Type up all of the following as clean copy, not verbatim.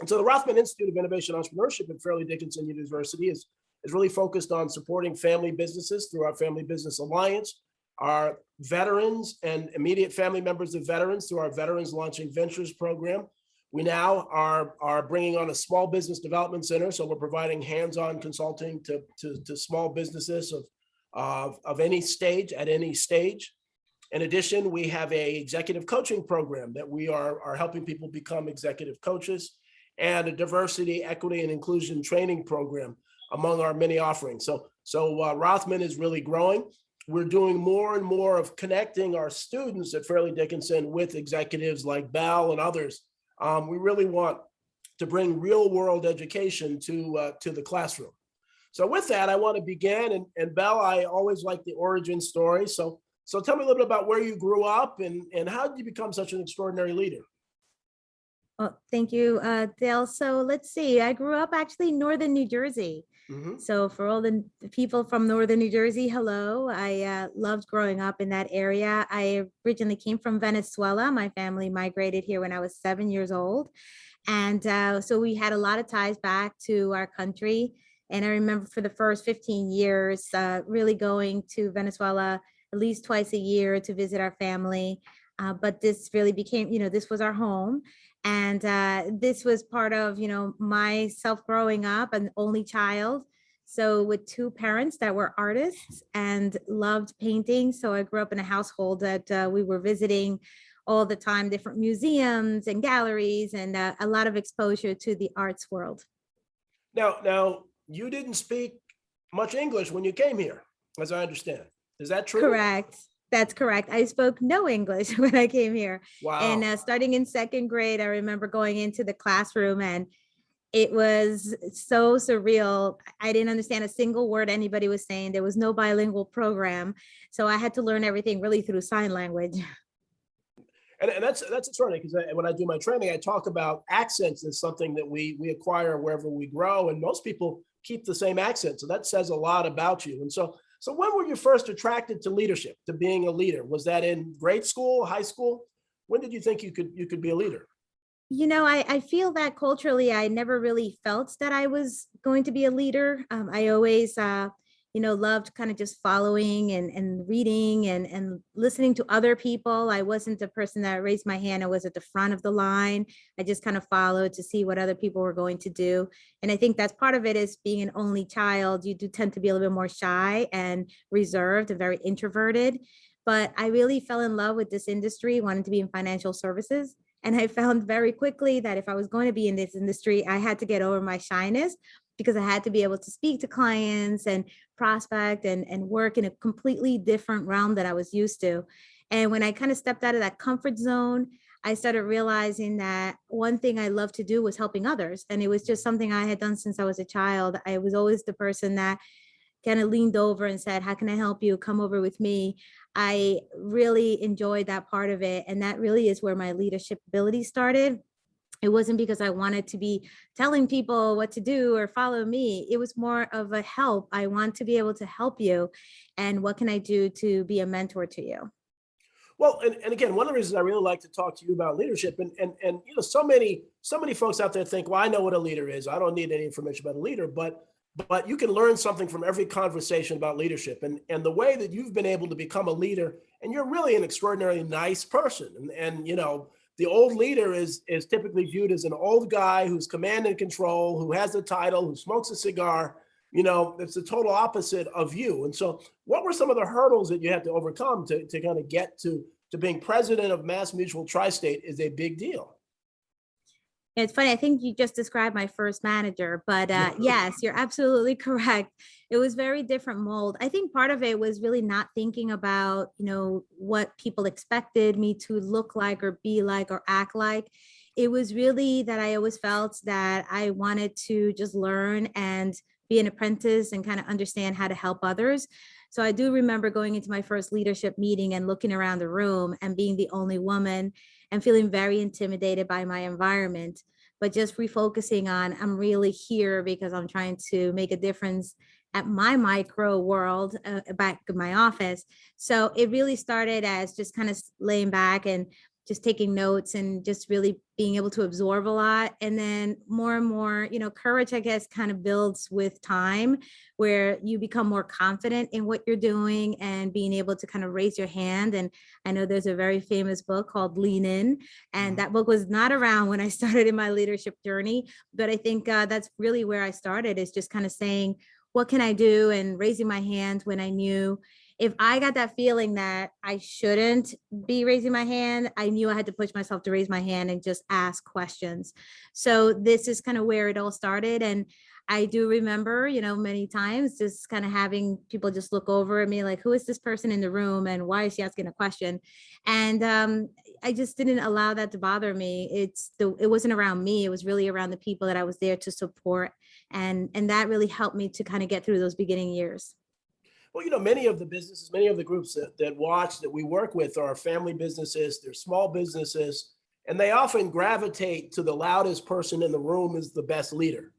And so the Rothman Institute of Innovation and Entrepreneurship at Fairleigh Dickinson University is really focused on supporting family businesses through our Family Business Alliance, our veterans and immediate family members of veterans through our Veterans Launching Ventures program. We now are bringing on a small business development center, so we're providing hands-on consulting to small businesses of any stage, at any stage. In addition, we have an executive coaching program that we are helping people become executive coaches, and a diversity, equity, and inclusion training program among our many offerings. So Rothman is really growing. We're doing more and more of connecting our students at Fairleigh Dickinson with executives like Bell and others. We really want to bring real world education to the classroom. So with that, I want to begin, and Bell, I always like the origin story. So tell me a little bit about where you grew up and how did you become such an extraordinary leader? Well, thank you, Dale. So let's see, I grew up actually in northern New Jersey. Mm-hmm. So for all the people from northern New Jersey, hello. I loved growing up in that area. I originally came from Venezuela. My family migrated here when I was 7 years old. And so we had a lot of ties back to our country. And I remember for the first 15 years, really going to Venezuela at least twice a year to visit our family. But this really became, this was our home. And this was part of, myself growing up, an only child. So with two parents that were artists and loved painting. So I grew up in a household that we were visiting all the time, different museums and galleries, and a lot of exposure to the arts world. Now, you didn't speak much English when you came here, as I understand. Is that true? Correct. That's correct. I spoke no English when I came here. Wow. And starting in second grade, I remember going into the classroom and it was so surreal. I didn't understand a single word anybody was saying. There was no bilingual program. So I had to learn everything really through sign language. And that's extraordinary, because when I do my training, I talk about accents as something that we acquire wherever we grow. And most people keep the same accent. So that says a lot about you. And so when were you first attracted to leadership, to being a leader? Was that in grade school, high school? When did you think you could be a leader? I feel that culturally, I never really felt that I was going to be a leader. I always, loved kind of just following and reading and listening to other people. I wasn't the person that raised my hand. I was at the front of the line. I just kind of followed to see what other people were going to do. And I think that's part of it, is being an only child. You do tend to be a little bit more shy and reserved and very introverted. But I really fell in love with this industry, wanted to be in financial services. And I found very quickly that if I was going to be in this industry, I had to get over my shyness, because I had to be able to speak to clients and prospect and work in a completely different realm that I was used to. And when I kind of stepped out of that comfort zone, I started realizing that one thing I loved to do was helping others. And it was just something I had done since I was a child. I was always the person that kind of leaned over and said, how can I help you? Come over with me. I really enjoyed that part of it. And that really is where my leadership ability started. It wasn't because I wanted to be telling people what to do or follow me. It was more of a help. I want to be able to help you. And what can I do to be a mentor to you? Well, and again, one of the reasons I really like to talk to you about leadership, and so many folks out there think, well, I know what a leader is. I don't need any information about a leader, but you can learn something from every conversation about leadership, and the way that you've been able to become a leader, and you're really an extraordinarily nice person. And the old leader is typically viewed as an old guy who's command and control, who has a title, who smokes a cigar. It's the total opposite of you. And so what were some of the hurdles that you had to overcome to kind of get to being president of MassMutual Tri State? Is a big deal. It's funny. I think you just described my first manager, but yes, you're absolutely correct. It was very different mold. I think part of it was really not thinking about, what people expected me to look like or be like or act like. It was really that I always felt that I wanted to just learn and be an apprentice and kind of understand how to help others. So I do remember going into my first leadership meeting and looking around the room and being the only woman and feeling very intimidated by my environment, but just refocusing on, I'm really here because I'm trying to make a difference at my micro world back in my office. So it really started as just kind of laying back and just taking notes and just really being able to absorb a lot. And then more and more, courage, I guess, kind of builds with time, where you become more confident in what you're doing and being able to kind of raise your hand. And I know there's a very famous book called Lean In, and that book was not around when I started in my leadership journey. But I think that's really where I started, is just kind of saying, what can I do? And raising my hand when I knew, if I got that feeling that I shouldn't be raising my hand, I knew I had to push myself to raise my hand and just ask questions. So this is kind of where it all started. And I do remember, many times just kind of having people just look over at me like, who is this person in the room and why is she asking a question? And I just didn't allow that to bother me. It wasn't around me. It was really around the people that I was there to support. And that really helped me to kind of get through those beginning years. Well, many of the businesses, many of the groups that we work with are family businesses, they're small businesses, and they often gravitate to the loudest person in the room as the best leader.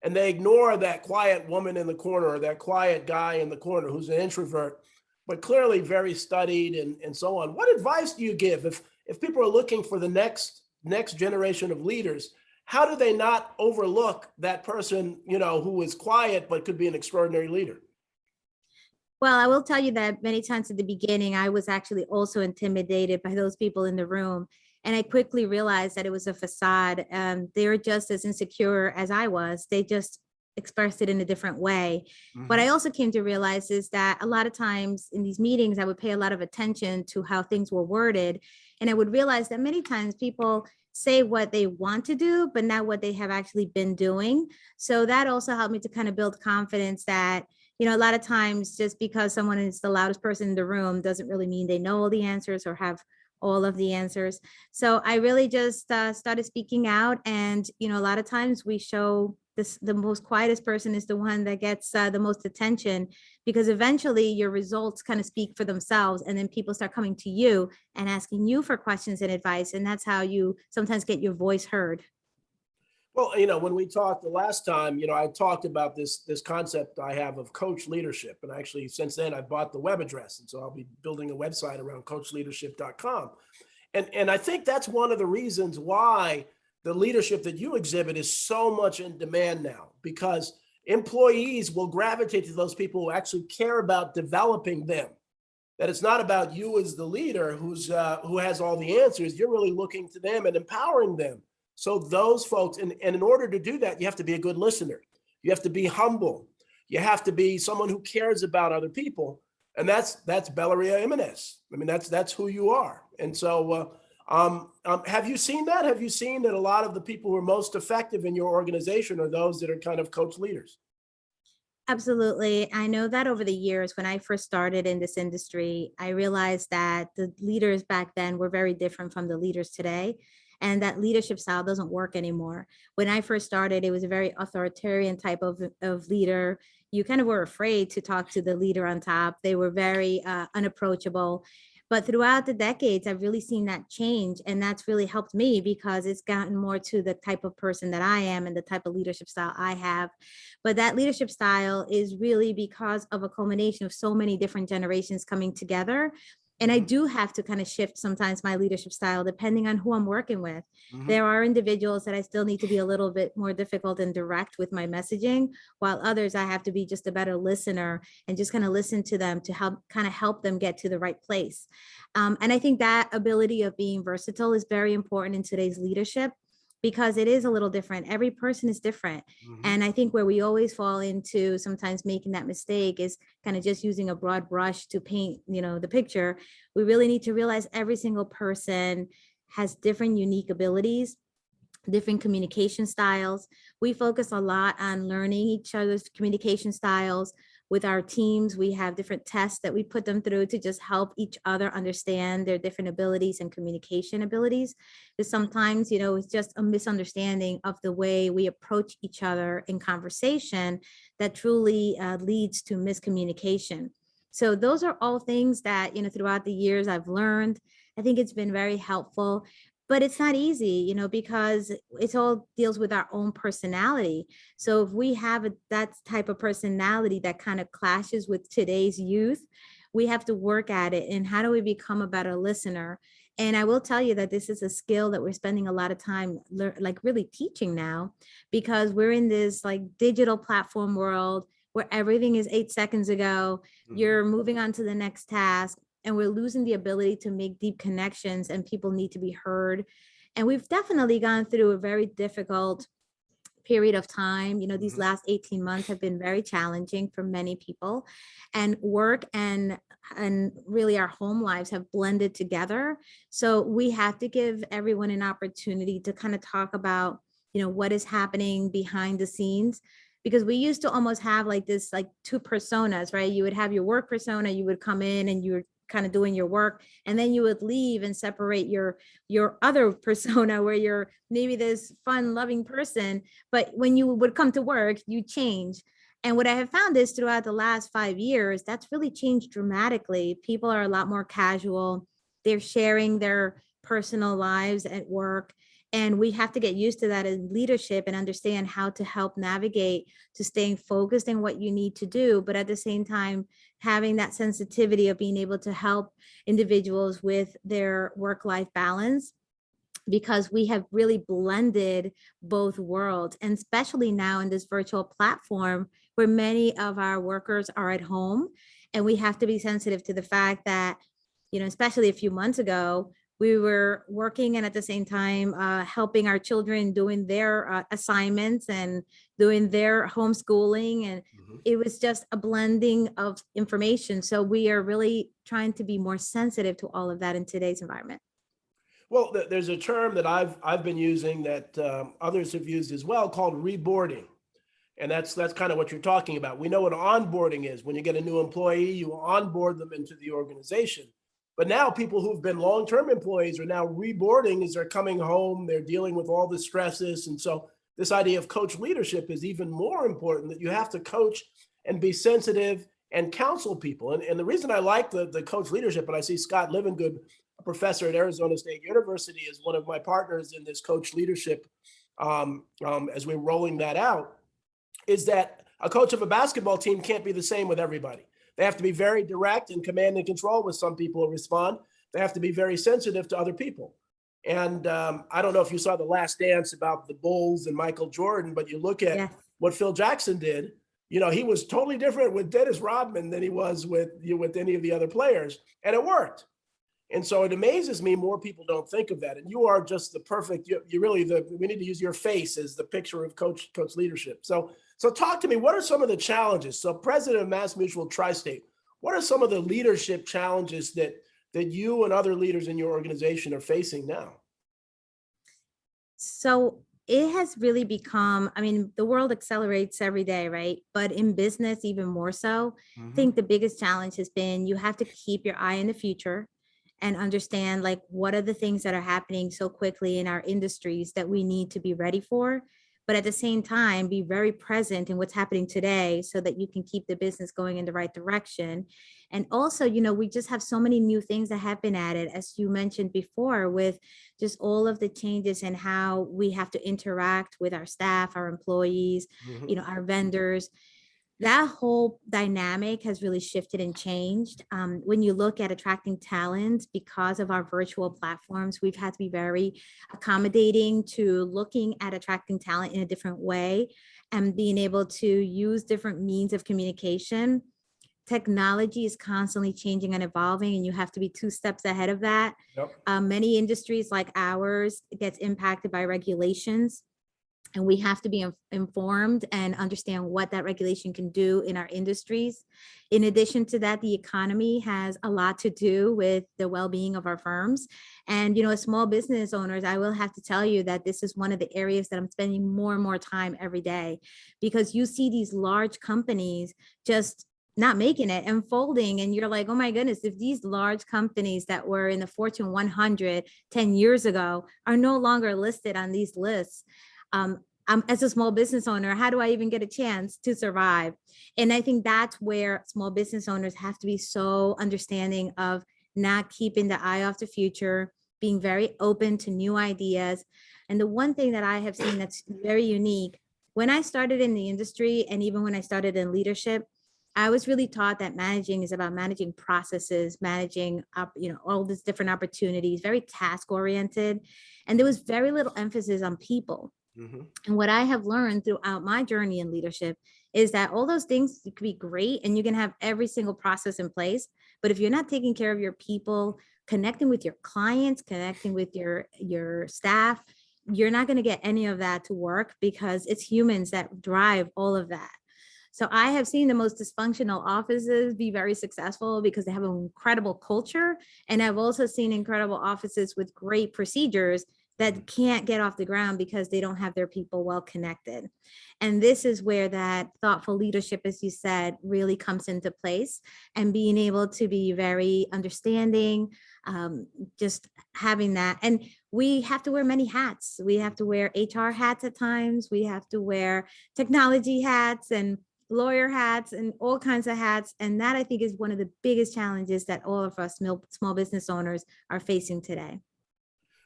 And they ignore that quiet woman in the corner or that quiet guy in the corner who's an introvert, but clearly very studied and so on. What advice do you give if people are looking for the next generation of leaders? How do they not overlook that person, who is quiet but could be an extraordinary leader? Well, I will tell you that many times at the beginning, I was actually also intimidated by those people in the room. And I quickly realized that it was a facade. They were just as insecure as I was. They just expressed it in a different way. What I also came to realize is that a lot of times in these meetings, I would pay a lot of attention to how things were worded. And I would realize that many times people say what they want to do, but not what they have actually been doing. So that also helped me to kind of build confidence that, a lot of times just because someone is the loudest person in the room doesn't really mean they know all the answers or have all of the answers. So I really just started speaking out. And, a lot of times we show the most quietest person is the one that gets the most attention, because eventually your results kind of speak for themselves. And then people start coming to you and asking you for questions and advice. And that's how you sometimes get your voice heard. Well, when we talked the last time, I talked about this concept I have of coach leadership. And actually, since then, I bought the web address. And so I'll be building a website around coachleadership.com. And I think that's one of the reasons why the leadership that you exhibit is so much in demand now, because employees will gravitate to those people who actually care about developing them. That it's not about you as the leader who has all the answers. You're really looking to them and empowering them. So those folks, and in order to do that, you have to be a good listener. You have to be humble. You have to be someone who cares about other people. And that's Bellaria Jimenez. I mean, that's who you are. And so have you seen that? Have you seen that a lot of the people who are most effective in your organization are those that are kind of coach leaders? Absolutely. I know that over the years, when I first started in this industry, I realized that the leaders back then were very different from the leaders today. And that leadership style doesn't work anymore. When I first started, it was a very authoritarian type of leader. You kind of were afraid to talk to the leader on top. They were very unapproachable. But throughout the decades, I've really seen that change. And that's really helped me, because it's gotten more to the type of person that I am and the type of leadership style I have. But that leadership style is really because of a culmination of so many different generations coming together. And I do have to kind of shift sometimes my leadership style depending on who I'm working with. There are individuals that I still need to be a little bit more difficult and direct with my messaging, while others I have to be just a better listener and just kind of listen to them to help them get to the right place. And I think that ability of being versatile is very important in today's leadership, because it is a little different. Every person is different. And I think where we always fall into sometimes making that mistake is kind of just using a broad brush to paint, the picture. We really need to realize every single person has different unique abilities, different communication styles. We focus a lot on learning each other's communication styles. With our teams, we have different tests that we put them through to just help each other understand their different abilities and communication abilities. Because sometimes, it's just a misunderstanding of the way we approach each other in conversation that truly leads to miscommunication. So those are all things that, throughout the years I've learned. I think it's been very helpful. But it's not easy, because it all deals with our own personality. So if we have that type of personality that kind of clashes with today's youth, we have to work at it. And how do we become a better listener? And I will tell you that this is a skill that we're spending a lot of time like really teaching now, because we're in this like digital platform world where everything is 8 seconds ago, you're moving on to the next task, and we're losing the ability to make deep connections, and people need to be heard. And we've definitely gone through a very difficult period of time. These last 18 months have been very challenging for many people, and work and really our home lives have blended together. So we have to give everyone an opportunity to kind of talk about, what is happening behind the scenes, because we used to almost have like this, like two personas, right? You would have your work persona, you would come in and you were kind of doing your work, and then you would leave and separate your other persona where you're maybe this fun loving person, but when you would come to work, you change. And what I have found is throughout the last 5 years, that's really changed dramatically. People are a lot more casual. They're sharing their personal lives at work. And we have to get used to that in leadership and understand how to help navigate to staying focused in what you need to do, but at the same time, having that sensitivity of being able to help individuals with their work-life balance, because we have really blended both worlds. And especially now in this virtual platform where many of our workers are at home, and we have to be sensitive to the fact that, especially a few months ago, we were working and at the same time helping our children doing their assignments and doing their homeschooling. And it was just a blending of information. So we are really trying to be more sensitive to all of that in today's environment. Well, there's a term that I've been using that others have used as well, called reboarding. And that's kind of what you're talking about. We know what onboarding is. When you get a new employee, you onboard them into the organization. But now people who've been long-term employees are now reboarding as they're coming home. They're dealing with all the stresses. And so this idea of coach leadership is even more important, that you have to coach and be sensitive and counsel people. And the reason I like the coach leadership, and I see Scott Livingood, a professor at Arizona State University, is one of my partners in this coach leadership as we're rolling that out, is that a coach of a basketball team can't be the same with everybody. They have to be very direct and command and control with some people who respond. They have to be very sensitive to other people. And I don't know if you saw The Last Dance about the Bulls and Michael Jordan, but you look at what Phil Jackson did. He was totally different with Dennis Rodman than he was with any of the other players, and it worked. And so it amazes me more people don't think of that. And you are just the perfect. You really we need to use your face as the picture of coach leadership. So talk to me. What are some of the challenges? So president of MassMutual Tri State, what are some of the leadership challenges that you and other leaders in your organization are facing now? So it has really become, the world accelerates every day, right? But in business, even more so. I think the biggest challenge has been you have to keep your eye in the future and understand like what are the things that are happening so quickly in our industries that we need to be ready for, but at the same time be very present in what's happening today so that you can keep the business going in the right direction. And also, we just have so many new things that have been added, as you mentioned before, with just all of the changes in how we have to interact with our staff, our employees, our vendors. That whole dynamic has really shifted and changed. When you look at attracting talent, because of our virtual platforms, we've had to be very accommodating to looking at attracting talent in a different way and being able to use different means of communication. Technology is constantly changing and evolving, and you have to be 2 steps ahead of that. Many industries like ours gets impacted by regulations, and we have to be informed and understand what that regulation can do in our industries. In addition to that, the economy has a lot to do with the well-being of our firms. And, as small business owners, I will have to tell you that this is one of the areas that I'm spending more and more time every day, because you see these large companies just not making it and folding. And you're like, oh my goodness, if these large companies that were in the Fortune 100 10 years ago are no longer listed on these lists, as a small business owner, how do I even get a chance to survive? And I think that's where small business owners have to be so understanding of not keeping the eye off the future, being very open to new ideas. And the one thing that I have seen that's very unique, when I started in the industry, and even when I started in leadership, I was really taught that managing is about managing processes, managing up, all these different opportunities, very task oriented. And there was very little emphasis on people. Mhm. And what I have learned throughout my journey in leadership is that all those things could be great and you can have every single process in place. But if you're not taking care of your people, connecting with your clients, connecting with your staff, you're not going to get any of that to work, because it's humans that drive all of that. So I have seen the most dysfunctional offices be very successful because they have an incredible culture. And I've also seen incredible offices with great procedures that can't get off the ground because they don't have their people well connected. And this is where that thoughtful leadership, as you said, really comes into place, and being able to be very understanding, just having that. And we have to wear many hats. We have to wear HR hats at times. We have to wear technology hats and lawyer hats and all kinds of hats. And that, I think, is one of the biggest challenges that all of us small business owners are facing today.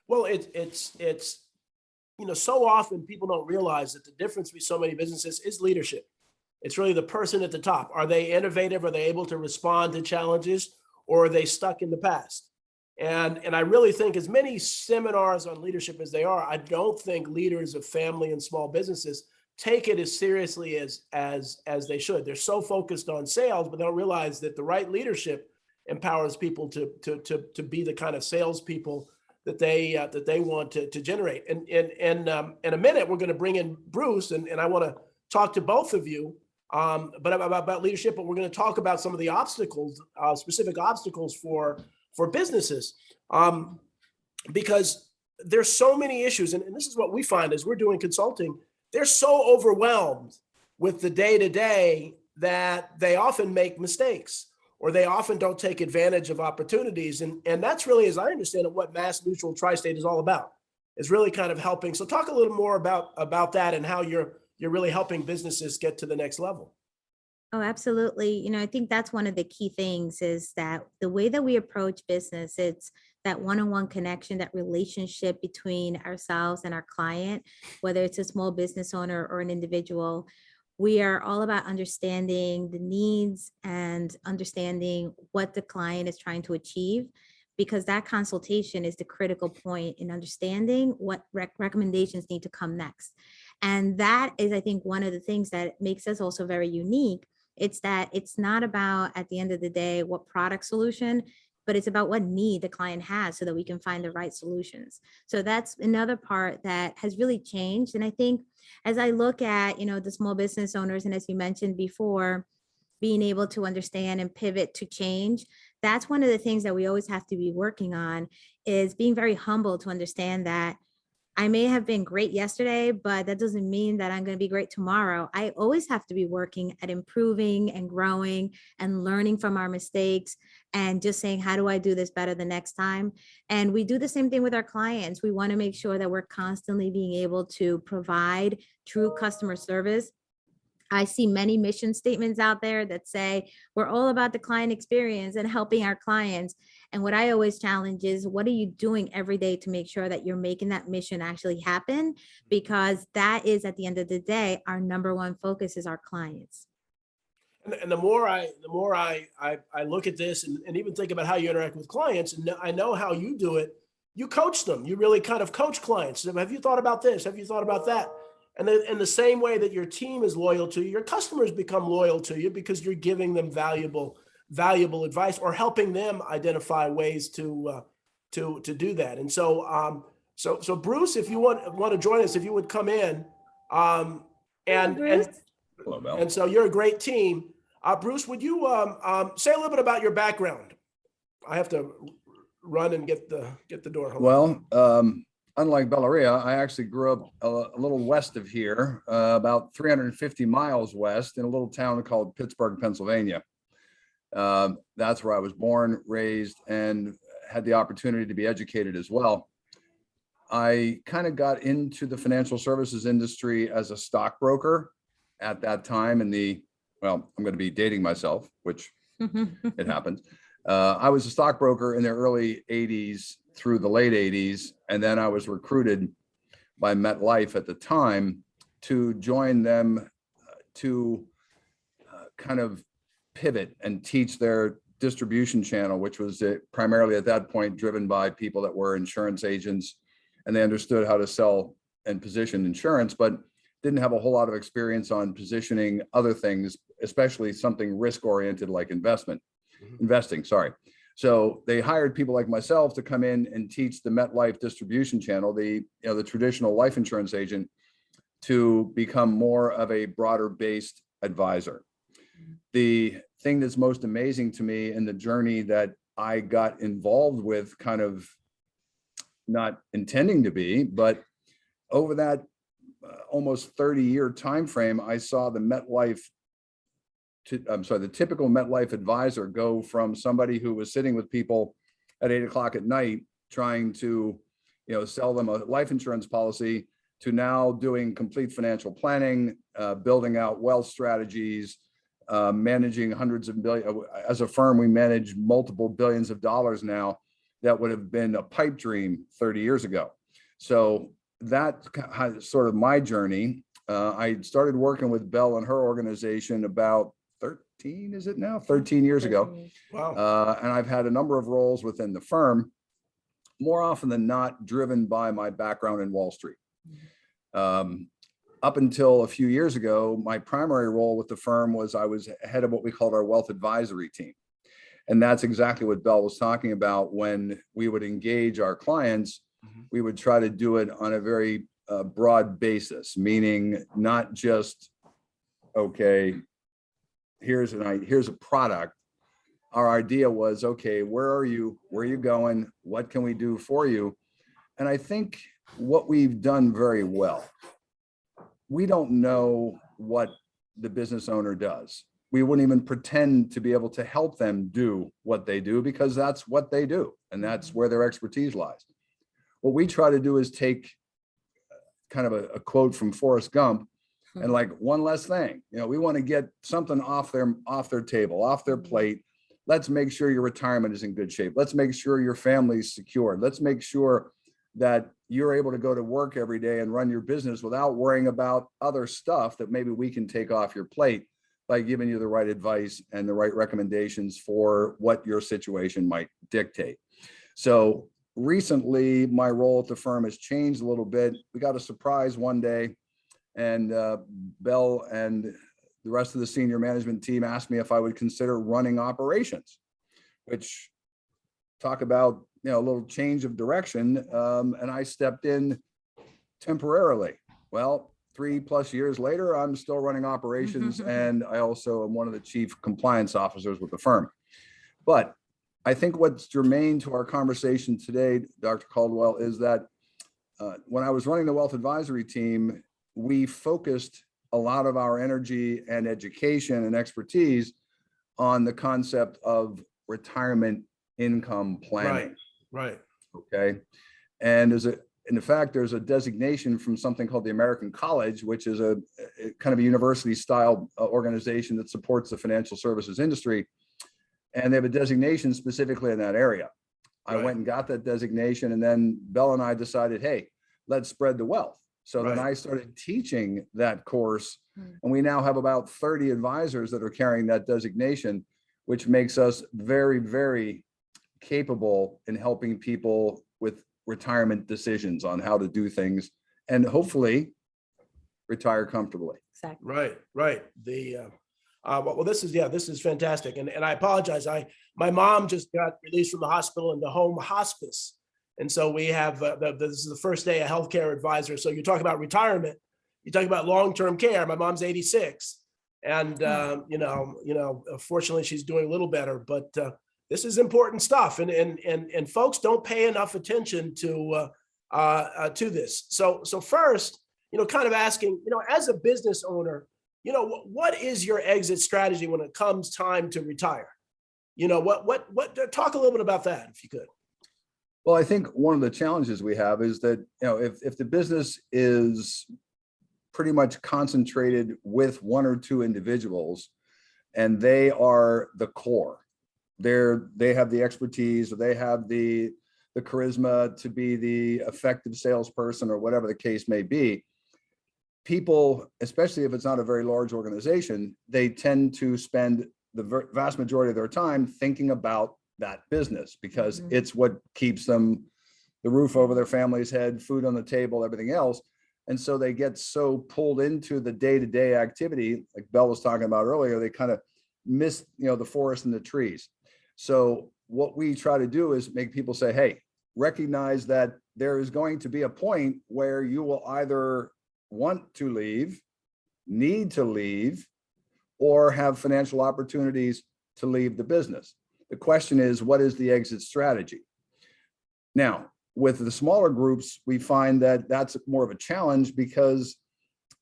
Well, it's so often people don't realize that the difference between so many businesses is leadership. It's really the person at the top. Are they innovative? Are they able to respond to challenges, or are they stuck in the past? And I really think, as many seminars on leadership as they are, I don't think leaders of family and small businesses take it as seriously as they should. They're so focused on sales, but they don't realize that the right leadership empowers people to be the kind of salespeople that they want to generate. And in a minute, we're going to bring in Bruce, and I want to talk to both of you, but about leadership. But we're going to talk about some of the obstacles, specific obstacles for businesses, because there's so many issues, and this is what we find as we're doing consulting. They're so overwhelmed with the day-to-day that they often make mistakes, or they often don't take advantage of opportunities. And that's really, as I understand it, what MassMutual Tri State is all about, is really kind of helping. So talk a little more about that and how you're really helping businesses get to the next level. Oh, absolutely. I think that's one of the key things, is that the way that we approach business, it's that one-on-one connection, that relationship between ourselves and our client, whether it's a small business owner or an individual. We are all about understanding the needs and understanding what the client is trying to achieve, because that consultation is the critical point in understanding what recommendations need to come next. And that is, I think, one of the things that makes us also very unique. It's that it's not about, at the end of the day, what product solution, but it's about what need the client has so that we can find the right solutions. So that's another part that has really changed. And I think, as I look at, the small business owners, and as you mentioned before, being able to understand and pivot to change, that's one of the things that we always have to be working on, is being very humble to understand that I may have been great yesterday, but that doesn't mean that I'm going to be great tomorrow. I always have to be working at improving and growing and learning from our mistakes, and just saying, how do I do this better the next time? And we do the same thing with our clients. We want to make sure that we're constantly being able to provide true customer service. I see many mission statements out there that say we're all about the client experience and helping our clients. And what I always challenge is, what are you doing every day to make sure that you're making that mission actually happen? Because that is, at the end of the day, our number one focus is our clients. And the more I look at this, and even think about how you interact with clients, and I know how you do it. You coach them. You really kind of coach clients. Have you thought about this? Have you thought about that? And then, in the same way that your team is loyal to you, your customers become loyal to you, because you're giving them valuable advice, or helping them identify ways to do that. And so Bruce, if you want to join us, if you would come in, and Hello, Mel. and so you're a great team. Bruce, would you say a little bit about your background? I have to run and get the door home. Well, unlike Bellaria, I actually grew up a little west of here, about 350 miles west, in a little town called Pittsburgh, Pennsylvania. That's where I was born, raised, and had the opportunity to be educated as well. I kind of got into the financial services industry as a stockbroker at that time I'm going to be dating myself, which it happens. I was a stockbroker in the early 80s through the late 80s. And then I was recruited by MetLife at the time to join them to kind of pivot and teach their distribution channel, which was primarily at that point driven by people that were insurance agents, and they understood how to sell and position insurance, but didn't have a whole lot of experience on positioning other things, especially something risk-oriented like investing, sorry. So they hired people like myself to come in and teach the MetLife distribution channel, the traditional life insurance agent, to become more of a broader based advisor. The thing that's most amazing to me in the journey that I got involved with, kind of not intending to be, but over that almost 30-year time frame, I saw the typical MetLife advisor go from somebody who was sitting with people at 8 o'clock at night trying to, sell them a life insurance policy, to now doing complete financial planning, building out wealth strategies, managing hundreds of billions. As a firm, we manage multiple billions of dollars now. That would have been a pipe dream 30 years ago. So that's sort of my journey. I started working with Belle and her organization about 13 years ago. Wow. And I've had a number of roles within the firm, more often than not driven by my background in Wall Street. Up until a few years ago, my primary role with the firm was I was head of what we called our wealth advisory team. And that's exactly what Belle was talking about. When we would engage our clients, we would try to do it on a very broad basis, meaning not just, okay, here's a product. Our idea was, okay, where are you? Where are you going? What can we do for you? And I think what we've done very well, we don't know what the business owner does. We wouldn't even pretend to be able to help them do what they do, because that's what they do. And that's where their expertise lies. What we try to do is take kind of a quote from Forrest Gump, and like one less thing, we want to get something off their table, off their plate. Let's make sure your retirement is in good shape. Let's make sure your family's secured. Let's make sure that you're able to go to work every day and run your business without worrying about other stuff that maybe we can take off your plate by giving you the right advice and the right recommendations for what your situation might dictate. So recently, my role at the firm has changed a little bit. We got a surprise one day, and Belle and the rest of the senior management team asked me if I would consider running operations, which, talk about a little change of direction, and I stepped in temporarily. Well, 3+ years later, I'm still running operations, and I also am one of the chief compliance officers with the firm. But I think what's germane to our conversation today, Dr. Caldwell, is that when I was running the wealth advisory team, we focused a lot of our energy and education and expertise on the concept of retirement income planning. Right. Okay. And in fact, there's a designation from something called the American College, which is a kind of a university style organization that supports the financial services industry. And they have a designation specifically in that area. I went and got that designation, and then Belle and I decided, hey, let's spread the wealth. So then I started teaching that course, and we now have about 30 advisors that are carrying that designation, which makes us very, very capable in helping people with retirement decisions on how to do things and hopefully retire comfortably. Exactly. Right. Well, this is fantastic. And I apologize. My mom just got released from the hospital into home hospice. And so we have, this is the first day a healthcare advisor. So you talk about retirement, you talk about long-term care. My mom's 86, and fortunately she's doing a little better, but this is important stuff. And folks don't pay enough attention to this. So first, kind of asking, as a business owner, what is your exit strategy when it comes time to retire? Talk a little bit about that, if you could. Well, I think one of the challenges we have is that, if the business is pretty much concentrated with one or two individuals, and they are the core, they have the expertise, or they have the charisma to be the effective salesperson, or whatever the case may be. People, especially if it's not a very large organization, they tend to spend the vast majority of their time thinking about that business because Mhm. it's what keeps them the roof over their family's head, food on the table, everything else. And so they get so pulled into the day-to-day activity, like Belle was talking about earlier, they kind of miss, the forest and the trees. So what we try to do is make people say, hey, recognize that there is going to be a point where you will either want to leave, need to leave, or have financial opportunities to leave the business. The question is, what is the exit strategy? Now, with the smaller groups, we find that that's more of a challenge because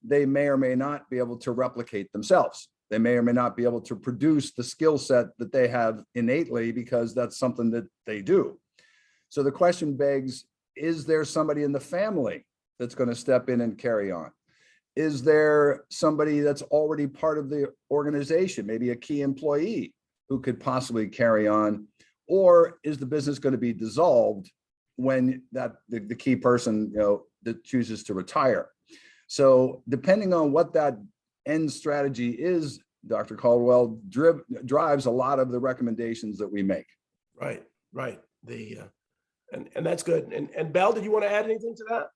they may or may not be able to replicate themselves. They may or may not be able to produce the skill set that they have innately because that's something that they do. So the question begs, is there somebody in the family that's going to step in and carry on? Is there somebody that's already part of the organization, maybe a key employee who could possibly carry on? Or is the business going to be dissolved when the key person that chooses to retire? So depending on what that end strategy is, Dr. Caldwell, drives a lot of the recommendations that we make. Right. And that's good. And Belle, did you want to add anything to that?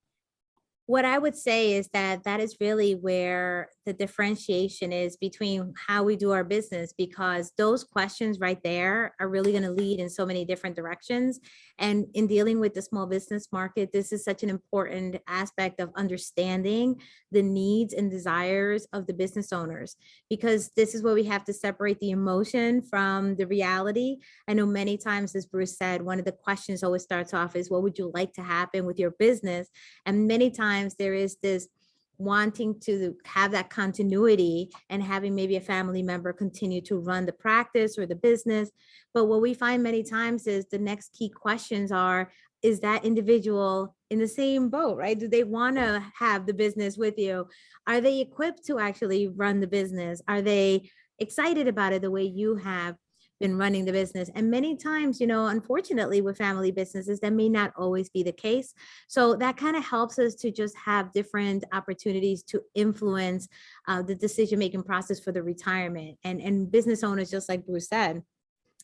What I would say is that is really where the differentiation is between how we do our business, because those questions right there are really going to lead in so many different directions. And in dealing with the small business market, this is such an important aspect of understanding the needs and desires of the business owners, because this is where we have to separate the emotion from the reality. I know many times, as Bruce said, one of the questions always starts off is, what would you like to happen with your business? And many times there is this wanting to have that continuity and having maybe a family member continue to run the practice or the business. But what we find many times is the next key questions are, is that individual in the same boat, right? Do they want to have the business with you? Are they equipped to actually run the business? Are they excited about it the way you have been running the business? And many times, unfortunately, with family businesses, that may not always be the case. So that kind of helps us to just have different opportunities to influence the decision-making process for the retirement. And business owners, just like Bruce said,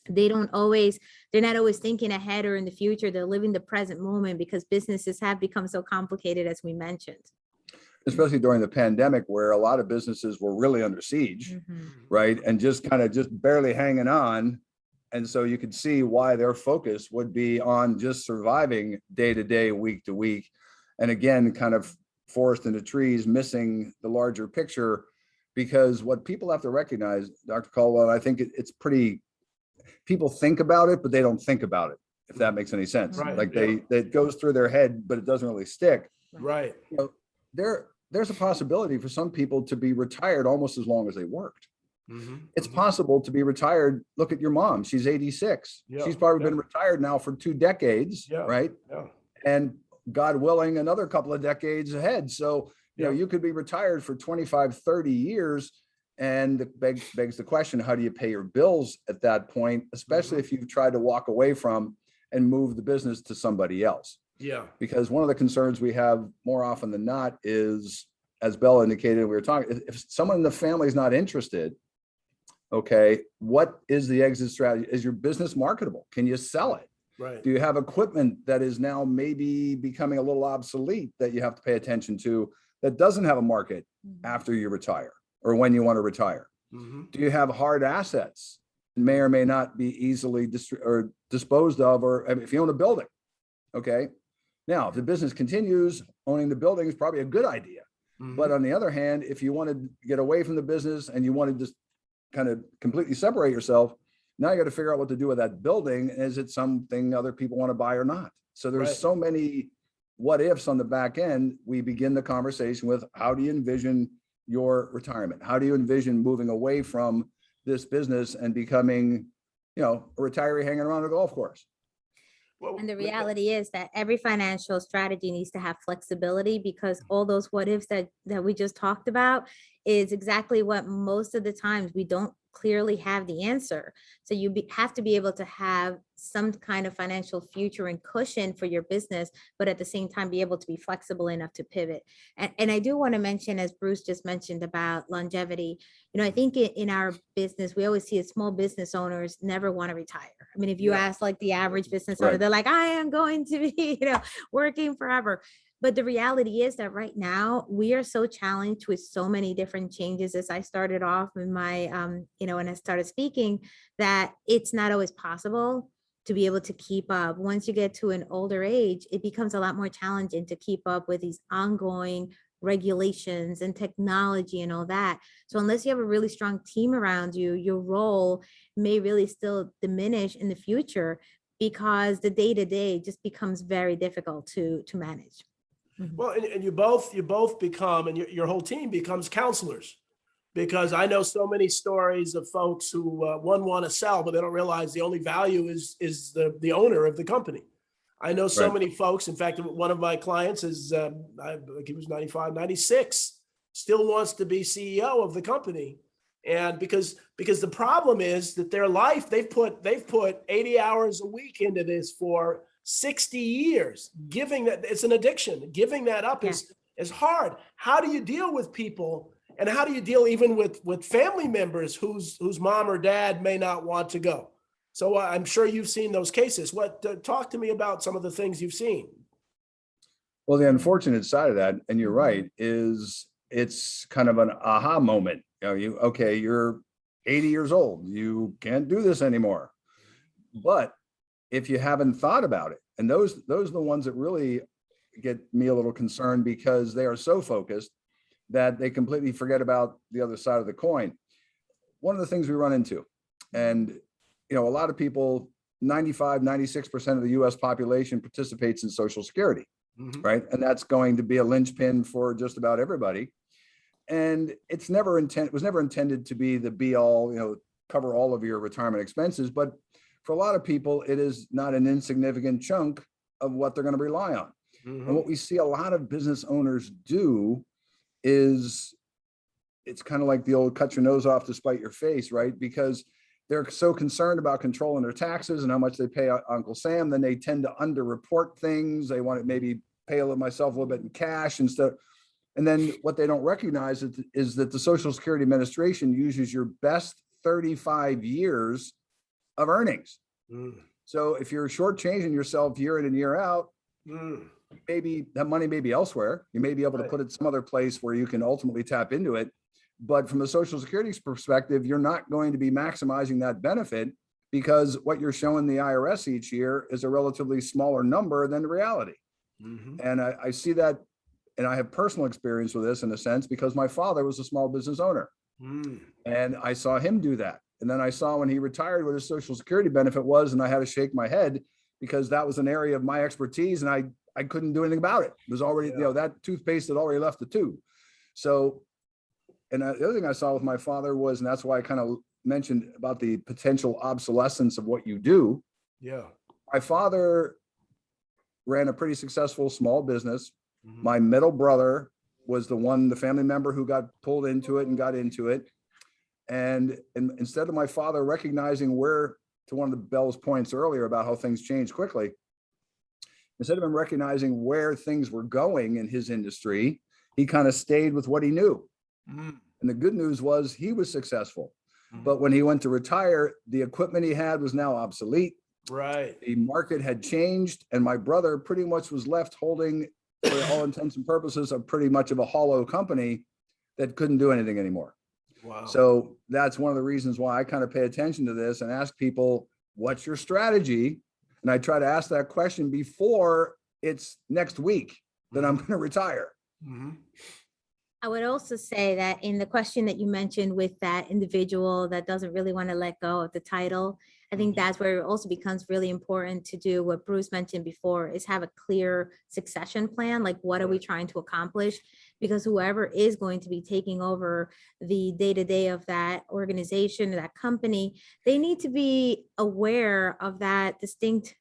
they're not always thinking ahead or in the future. They're living the present moment because businesses have become so complicated, as we mentioned. Especially during the pandemic, where a lot of businesses were really under siege, right? And just barely hanging on. And so you could see why their focus would be on just surviving day to day, week to week. And again, kind of forest in the trees, missing the larger picture, because what people have to recognize, Dr. Caldwell, I think it's pretty, people think about it, but they don't think about it, if that makes any sense. Right, Like yeah. it goes through their head, but it doesn't really stick. Right. There's a possibility for some people to be retired almost as long as they worked. It's Mhm. possible to be retired. Look at your mom. She's 86. Yeah, She's probably yeah. been retired now for 2 decades, Yeah, right? Yeah. And God willing, another couple of decades ahead. So, Yeah. you could be retired for 25, 30 years. And it begs the question, how do you pay your bills at that point, especially if you've tried to walk away from and move the business to somebody else? Yeah. Because one of the concerns we have more often than not is, as Bella indicated, we were talking, if someone in the family is not interested, okay, what is the exit strategy? Is your business marketable? Can you sell it? Right. Do you have equipment that is now maybe becoming a little obsolete that you have to pay attention to, that doesn't have a market after you retire or when you want to retire? Do you have hard assets that may or may not be easily disposed of, or if you own a building? Okay. Now, if the business continues, owning the building is probably a good idea. But on the other hand, if you want to get away from the business and you want to just kind of completely separate yourself, now you got to figure out what to do with that building. Is it something other people want to buy or not? So there's Right. so many what ifs on the back end. We begin the conversation with, how do you envision your retirement? How do you envision moving away from this business and becoming, a retiree hanging around a golf course? Well, And the reality is that every financial strategy needs to have flexibility, because all those what ifs that we just talked about is exactly what most of the times we don't clearly have the answer. So you have to be able to have some kind of financial future and cushion for your business, but at the same time be able to be flexible enough to pivot. And I do want to mention, as Bruce just mentioned about longevity, I think in our business, we always see as small business owners never want to retire. I mean, if you ask like the average business owner, Right. they're like, I am going to be, working forever. But the reality is that right now we are so challenged with so many different changes, as I started off in my, when I started speaking, that it's not always possible to be able to keep up. Once you get to an older age, it becomes a lot more challenging to keep up with these ongoing regulations and technology and all that. So unless you have a really strong team around you, your role may really still diminish in the future, because the day-to-day just becomes very difficult to manage. Well, and you both become, and your whole team becomes counselors, because I know so many stories of folks who want to sell, but they don't realize the only value is the owner of the company. I know so Right. many folks. In fact, one of my clients is, I think he was 95, 96, still wants to be CEO of the company. And because the problem is that their life, they've put 80 hours a week into this for 60 years. Giving that, it's an addiction. Giving that up is hard. How do you deal with people, and how do you deal even with family members whose mom or dad may not want to go? So I'm sure you've seen those cases. Talk to me about some of the things you've seen. Well, the unfortunate side of that, and you're right, is it's kind of an aha moment. You're 80 years old, you can't do this anymore. But if you haven't thought about it, and those are the ones that really get me a little concerned, because they are so focused that they completely forget about the other side of the coin. One of the things we run into, and a lot of people, 95, 96% of the US population participates in Social Security, right? And that's going to be a linchpin for just about everybody. And it was never intended to be the be all, cover all of your retirement expenses. But for a lot of people, it is not an insignificant chunk of what they're going to rely on. And what we see a lot of business owners do is, it's kind of like the old cut your nose off to spite your face, right? Because they're so concerned about controlling their taxes and how much they pay Uncle Sam, then they tend to underreport things. They want to maybe pay myself a little bit in cash and stuff. And then what they don't recognize is that the Social Security Administration uses your best 35 years of earnings. So if you're shortchanging yourself year in and year out, maybe that money may be elsewhere. You may be able to put it some other place where you can ultimately tap into it. But from a Social Security perspective, you're not going to be maximizing that benefit, because what you're showing the IRS each year is a relatively smaller number than the reality. And I see that, and I have personal experience with this in a sense, because my father was a small business owner. And I saw him do that. And then I saw when he retired what his Social Security benefit was, and I had to shake my head, because that was an area of my expertise, and I couldn't do anything about it. It was already, that toothpaste had already left the tube. So, and the other thing I saw with my father was, and that's why I kind of mentioned about the potential obsolescence of what you do. My father ran a pretty successful small business. My middle brother was the family member who got pulled into it and got into it. And instead of my father recognizing where, to one of the Bell's points earlier about how things change quickly, instead of him recognizing where things were going in his industry, he kind of stayed with what he knew. And the good news was he was successful. But when he went to retire, the equipment he had was now obsolete. Right. The market had changed, and my brother pretty much was left holding, for all intents and purposes, a pretty much of a hollow company that couldn't do anything anymore. Wow. So that's one of the reasons why I kind of pay attention to this and ask people, what's your strategy? And I try to ask that question before it's next week that I'm going to retire. I would also say that in the question that you mentioned with that individual that doesn't really want to let go of the title, I think that's where it also becomes really important to do what Bruce mentioned before, is have a clear succession plan. Like, what are we trying to accomplish? Because whoever is going to be taking over the day-to-day of that organization, that company, they need to be aware of that distinct,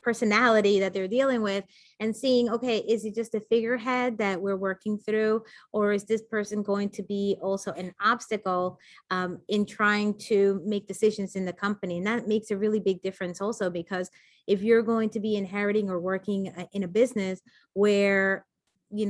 personality that they're dealing with, and seeing, okay, is it just a figurehead that we're working through, or is this person going to be also an obstacle in trying to make decisions in the company? And that makes a really big difference also, because if you're going to be inheriting or working in a business where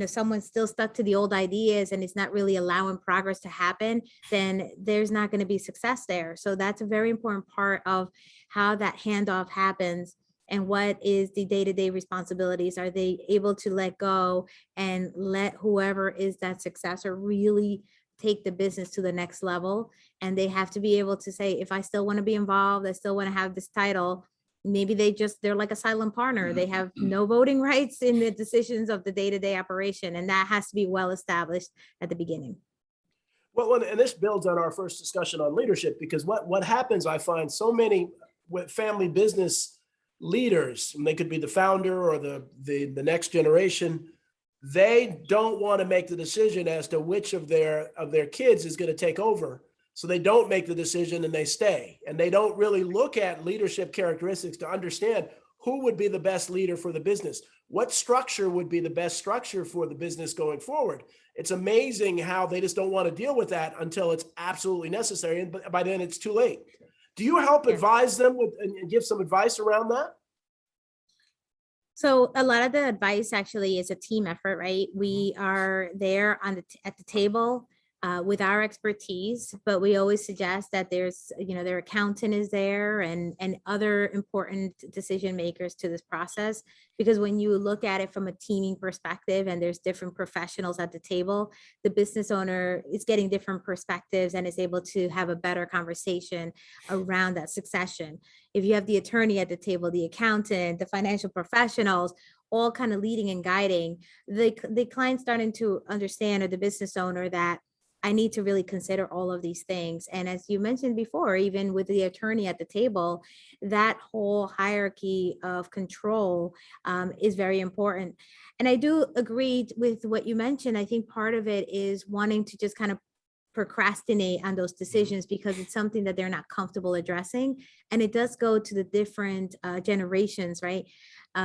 someone's still stuck to the old ideas and it's not really allowing progress to happen, then there's not going to be success there. So that's a very important part of how that handoff happens. And what is the day-to-day responsibilities? Are they able to let go and let whoever is that successor really take the business to the next level? And they have to be able to say, if I still want to be involved, I still want to have this title. Maybe they're like a silent partner. They have no voting rights in the decisions of the day-to-day operation. And that has to be well established at the beginning. Well, and this builds on our first discussion on leadership, because what happens, I find so many with family business leaders, and they could be the founder or the next generation, they don't want to make the decision as to which of their kids is going to take over. So they don't make the decision and they stay. And they don't really look at leadership characteristics to understand who would be the best leader for the business. What structure would be the best structure for the business going forward? It's amazing how they just don't want to deal with that until it's absolutely necessary. And by then it's too late. Do you help advise them and give some advice around that? So a lot of the advice actually is a team effort, right? We are there at the table with our expertise, but we always suggest that there's, their accountant is there and other important decision makers to this process. Because when you look at it from a teaming perspective and there's different professionals at the table, the business owner is getting different perspectives and is able to have a better conversation around that succession. If you have the attorney at the table, the accountant, the financial professionals, all kind of leading and guiding, the client starting to understand, or the business owner, that I need to really consider all of these things. And as you mentioned before, even with the attorney at the table, that whole hierarchy of control is very important. And I do agree with what you mentioned. I think part of it is wanting to just kind of procrastinate on those decisions because it's something that they're not comfortable addressing. And it does go to the different generations, right?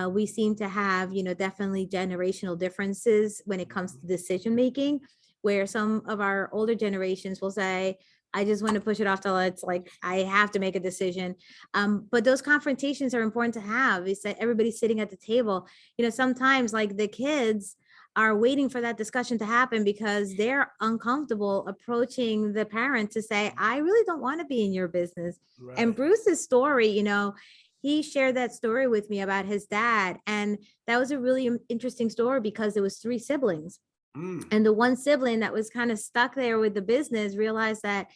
We seem to have, definitely generational differences when it comes to decision making, where some of our older generations will say, I just want to push it off till it's like, I have to make a decision. But those confrontations are important to have. Is that everybody's sitting at the table. Sometimes like the kids are waiting for that discussion to happen because they're uncomfortable approaching the parent to say, I really don't want to be in your business. Right. And Bruce's story, he shared that story with me about his dad. And that was a really interesting story because it was 3 siblings. And the one sibling that was kind of stuck there with the business realized that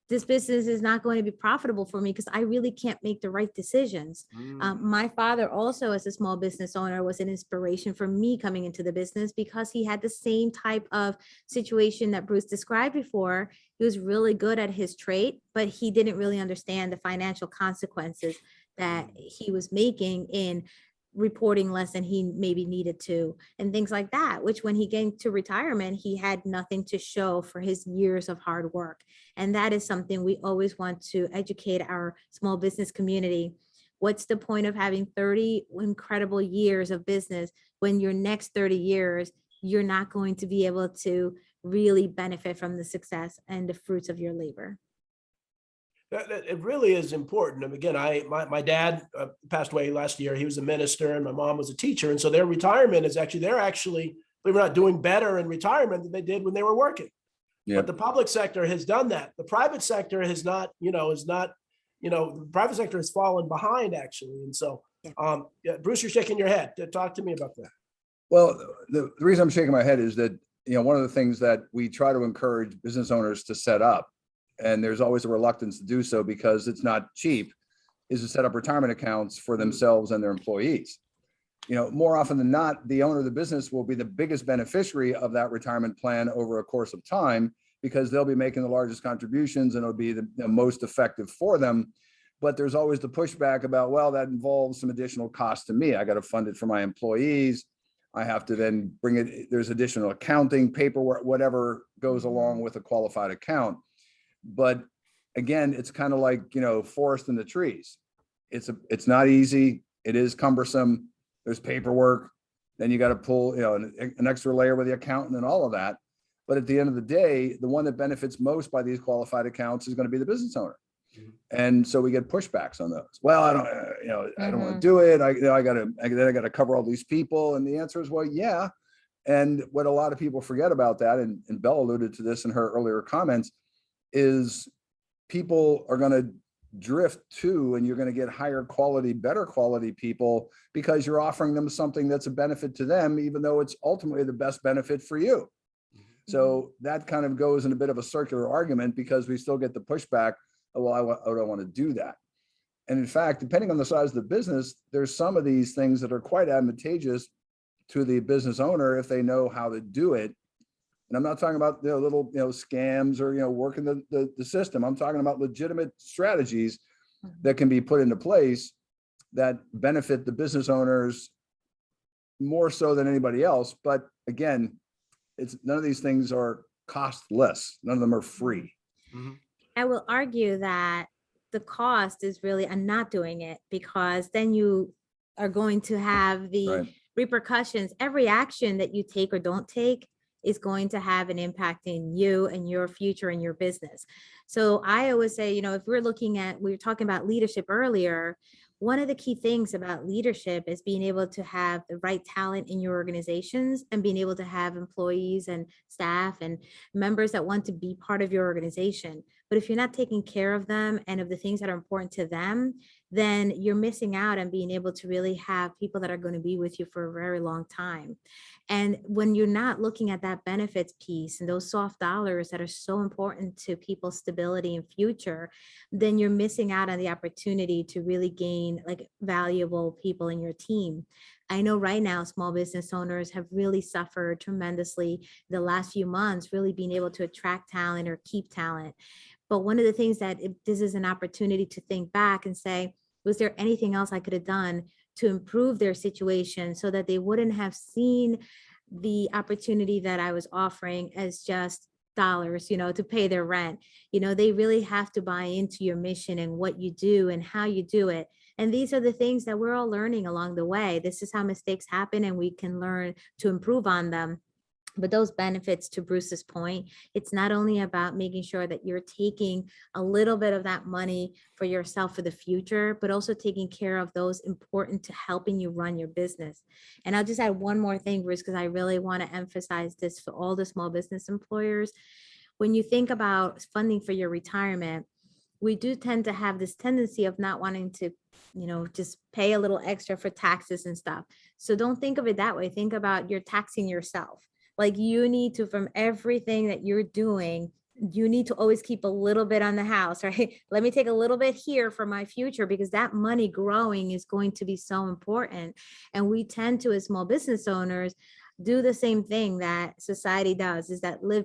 this business is not going to be profitable for me because I really can't make the right decisions. My father also, as a small business owner, was an inspiration for me coming into the business because he had the same type of situation that Bruce described before. He was really good at his trade, but he didn't really understand the financial consequences that he was making in reporting less than he maybe needed to, and things like that, which when he came to retirement, he had nothing to show for his years of hard work. And that is something we always want to educate our small business community. What's the point of having 30 incredible years of business when your next 30 years, you're not going to be able to really benefit from the success and the fruits of your labor? It really is important. And again, my dad passed away last year. He was a minister and my mom was a teacher. And so their retirement is they're actually, believe it or not, doing better in retirement than they did when they were working. Yep. But the public sector has done that. The private sector has not, the private sector has fallen behind actually. And so, Bruce, you're shaking your head. Talk to me about that. Well, the reason I'm shaking my head is that, one of the things that we try to encourage business owners to set up, and there's always a reluctance to do so because it's not cheap, is to set up retirement accounts for themselves and their employees. More often than not, the owner of the business will be the biggest beneficiary of that retirement plan over a course of time because they'll be making the largest contributions and it'll be the most effective for them. But there's always the pushback about, well, that involves some additional cost to me. I got to fund it for my employees. I have to then bring it, there's additional accounting, paperwork, whatever goes along with a qualified account. But again, it's kind of like, forest in the trees. It's not easy. It is cumbersome. There's paperwork. Then you got to pull, an extra layer with the accountant and all of that. But at the end of the day, the one that benefits most by these qualified accounts is going to be the business owner. And so we get pushbacks on those. Well, I don't, I don't want to do it. I got to cover all these people. And the answer is, well, yeah. And what a lot of people forget about that, and Belle alluded to this in her earlier comments, is people are going to drift to, and you're going to get higher quality, better quality people because you're offering them something that's a benefit to them, even though it's ultimately the best benefit for you. So that kind of goes in a bit of a circular argument because we still get the pushback. Oh, well, I don't want to do that. And in fact, depending on the size of the business, there's some of these things that are quite advantageous to the business owner if they know how to do it. And I'm not talking about little scams or working the system. I'm talking about legitimate strategies that can be put into place that benefit the business owners more so than anybody else. But again, none of these things are costless. None of them are free. I will argue that the cost is really on not doing it, because then you are going to have the repercussions. Every action that you take or don't take is going to have an impact in you and your future and your business. So I always say, if we were talking about leadership earlier, one of the key things about leadership is being able to have the right talent in your organizations and being able to have employees and staff and members that want to be part of your organization. But if you're not taking care of them and of the things that are important to them, then you're missing out on being able to really have people that are going to be with you for a very long time. And when you're not looking at that benefits piece and those soft dollars that are so important to people's stability and future, then you're missing out on the opportunity to really gain valuable people in your team. I know right now, small business owners have really suffered tremendously the last few months, really being able to attract talent or keep talent. But one of the things that this is an opportunity to think back and say, was there anything else I could have done to improve their situation so that they wouldn't have seen the opportunity that I was offering as just dollars, to pay their rent. They really have to buy into your mission and what you do and how you do it. And these are the things that we're all learning along the way. This is how mistakes happen, and we can learn to improve on them. But those benefits, to Bruce's point, it's not only about making sure that you're taking a little bit of that money for yourself for the future, but also taking care of those important to helping you run your business. And I'll just add one more thing, Bruce, because I really want to emphasize this for all the small business employers. When you think about funding for your retirement, we do tend to have this tendency of not wanting to, just pay a little extra for taxes and stuff. So don't think of it that way. Think about you're taxing yourself. You need to, from everything that you're doing, you need to always keep a little bit on the house, right? Let me take a little bit here for my future, because that money growing is going to be so important. And we tend to, as small business owners, do the same thing that society does, is that live,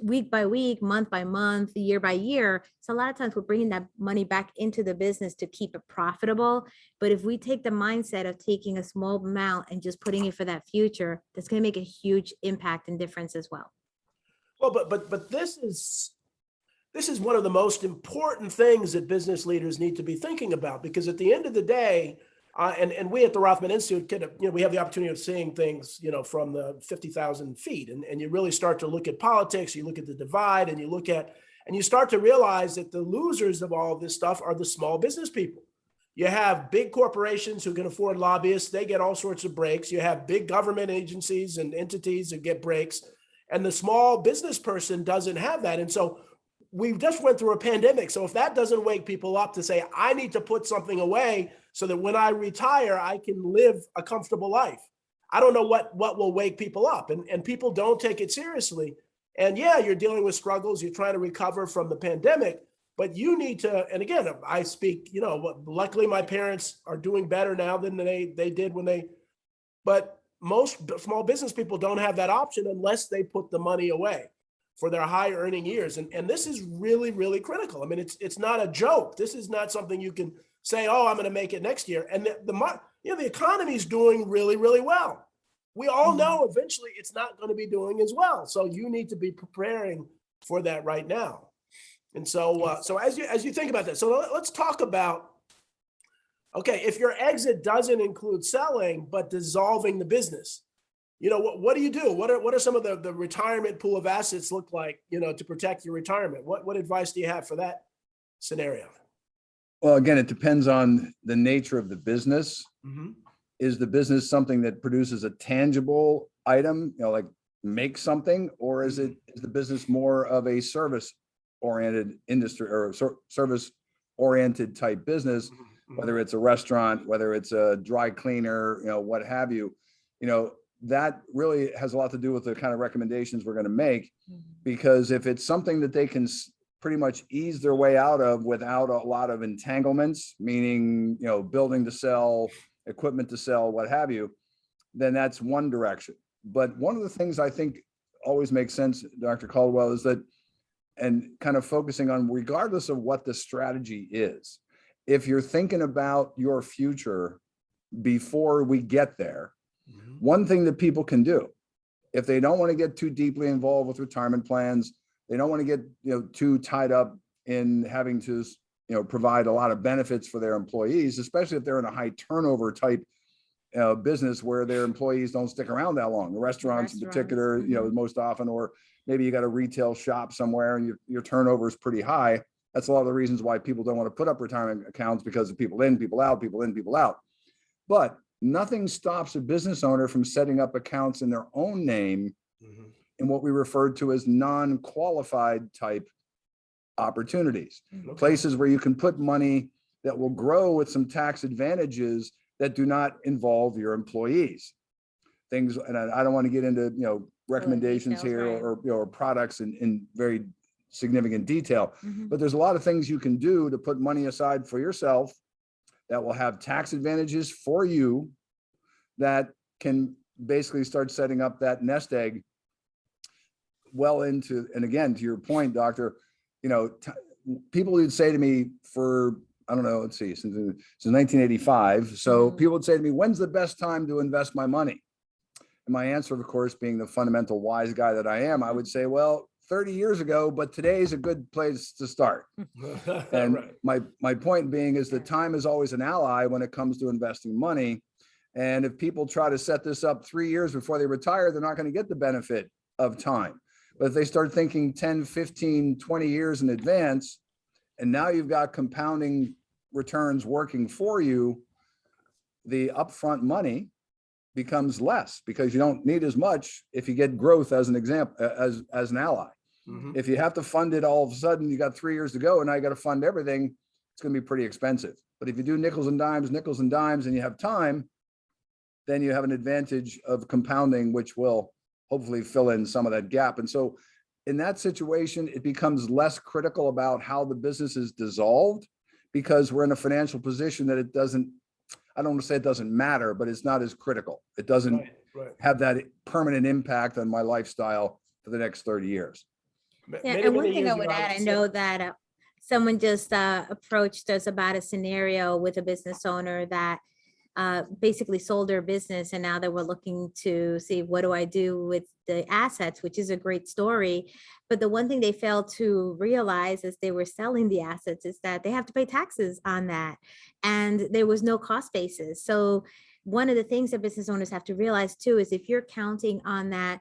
week by week, month by month, year by year. So a lot of times we're bringing that money back into the business to keep it profitable. But if we take the mindset of taking a small amount and just putting it for that future, that's going to make a huge impact and difference as well. Well, but this is one of the most important things that business leaders need to be thinking about, because at the end of the day, and we at the Rothman Institute, we have the opportunity of seeing things, from the 50,000 feet, and you really start to look at politics, you look at the divide, and you start to realize that the losers of all of this stuff are the small business people. You have big corporations who can afford lobbyists. They get all sorts of breaks. You have big government agencies and entities that get breaks, and the small business person doesn't have that. And so we just went through a pandemic. So if that doesn't wake people up to say, I need to put something away so that when I retire, I can live a comfortable life, I don't know what will wake people up. And people don't take it seriously. And yeah, you're dealing with struggles. You're trying to recover from the pandemic, but you need to, and again, I speak, luckily my parents are doing better now than they did but most small business people don't have that option unless they put the money away for their high earning years. And this is really, really critical. I mean, it's not a joke. This is not something you can say, oh, I'm going to make it next year. And the economy is doing really, really well. We all know eventually it's not going to be doing as well. So you need to be preparing for that right now. And so, so as you think about that, so let's talk about Okay, if your exit doesn't include selling, but dissolving the business, what do you do? What are some of the retirement pool of assets look like, to protect your retirement? What advice do you have for that scenario? Well, again, it depends on the nature of the business. Mhm. Is the business something that produces a tangible item, like make something, or is the business more of a service oriented industry or service oriented type business, whether it's a restaurant, whether it's a dry cleaner, what have you, that really has a lot to do with the kind of recommendations we're going to make, because if it's something that they can pretty much ease their way out of without a lot of entanglements, meaning, building to sell, equipment to sell, what have you, then that's one direction. But one of the things I think always makes sense, Dr. Caldwell, is that, and kind of focusing on, regardless of what the strategy is, if you're thinking about your future before we get there, one thing that people can do, if they don't want to get too deeply involved with retirement plans, they don't want to get too tied up in having to provide a lot of benefits for their employees, especially if they're in a high turnover type business where their employees don't stick around that long. The restaurants in particular, most often, or maybe you got a retail shop somewhere and your turnover is pretty high. That's a lot of the reasons why people don't want to put up retirement accounts, because of people in, people out, people in, people out. But nothing stops a business owner from setting up accounts in their own name in what we refer to as non-qualified type opportunities, places where you can put money that will grow with some tax advantages that do not involve your employees. Things, and I don't want to get into recommendations details, here, right. or products in very significant detail, but there's a lot of things you can do to put money aside for yourself that will have tax advantages for you, that can basically start setting up that nest egg well into, and again, to your point, doctor, people would say to me for, I don't know, let's see, since 1985. So people would say to me, when's the best time to invest my money? And my answer, of course, being the fundamental wise guy that I am, I would say, well, 30 years ago, but today's a good place to start. And Right. my point being is that time is always an ally when it comes to investing money. And if people try to set this up 3 years before they retire, they're not going to get the benefit of time. But if they start thinking 10, 15, 20 years in advance, and now you've got compounding returns working for you, the upfront money becomes less, because you don't need as much if you get growth as an example, as an ally. If you have to fund it all of a sudden, you got 3 years to go and now you got to fund everything, it's going to be pretty expensive. But if you do nickels and dimes, and you have time, then you have an advantage of compounding, which will hopefully fill in some of that gap. And so in that situation, it becomes less critical about how the business is dissolved, because we're in a financial position that it doesn't, I don't want to say it doesn't matter, but it's not as critical. It doesn't Right. have that permanent impact on my lifestyle for the next 30 years. Yeah, Many, and one many thing I years would ago, add, I would say- know that someone just approached us about a scenario with a business owner that basically sold their business, and now they were looking to see, what do I do with the assets, which is a great story. But the one thing they failed to realize as they were selling the assets is that they have to pay taxes on that, and there was no cost basis. So one of the things that business owners have to realize too is, if you're counting on that